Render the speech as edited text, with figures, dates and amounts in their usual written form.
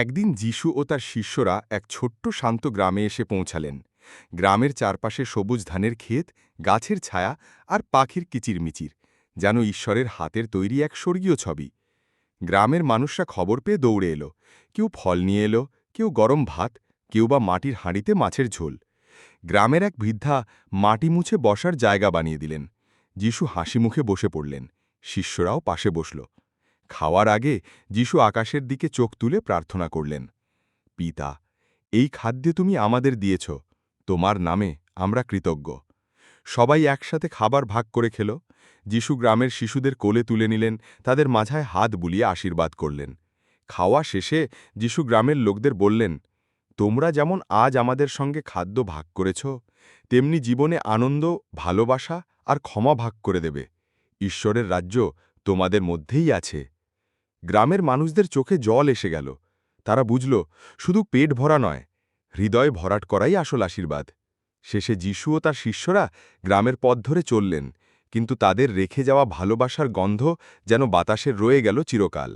একদিন যিশু ও তার শিষ্যরা এক ছোট্ট শান্ত গ্রামে এসে পৌঁছালেন। গ্রামের চারপাশে সবুজ ধানের ক্ষেত, গাছের ছায়া আর পাখির কিচিরমিচির, যেন ঈশ্বরের হাতের তৈরি এক স্বর্গীয় ছবি। গ্রামের মানুষরা খবর পেয়ে দৌড়ে এলো। কেউ ফল নিয়ে এলো, কেউ গরম ভাত, কেউ বা মাটির হাঁড়িতে মাছের ঝোল। গ্রামের এক বৃদ্ধা মাটি মুছে বসার জায়গা বানিয়ে দিলেন। যিশু হাসি মুখে বসে পড়লেন, শিষ্যরাও পাশে বসল। খাওয়ার আগে যিশু আকাশের দিকে চোখ তুলে প্রার্থনা করলেন, পিতা, এই খাদ্য তুমি আমাদের দিয়েছ, তোমার নামে আমরা কৃতজ্ঞ। সবাই একসাথে খাবার ভাগ করে খেল। যিশু গ্রামের শিশুদের কোলে তুলে নিলেন, তাদের মাথায় হাত বুলিয়ে আশীর্বাদ করলেন। খাওয়া শেষে যিশু গ্রামের লোকদের বললেন, তোমরা যেমন আজ আমাদের সঙ্গে খাদ্য ভাগ করেছ, তেমনি জীবনে আনন্দ, ভালোবাসা আর ক্ষমা ভাগ করে দেবে। ঈশ্বরের রাজ্য তোমাদের মধ্যেই আছে। গ্রামের মানুষদের চোখে জল এসে গেল। তারা বুঝল, শুধু পেট ভরা নয়, হৃদয় ভরাট করাই আসল আশীর্বাদ। শেষে যিশু ও তার শিষ্যরা গ্রামের পথ ধরে চললেন, কিন্তু তাদের রেখে যাওয়া ভালোবাসার গন্ধ যেন বাতাসে রয়ে গেল চিরকাল।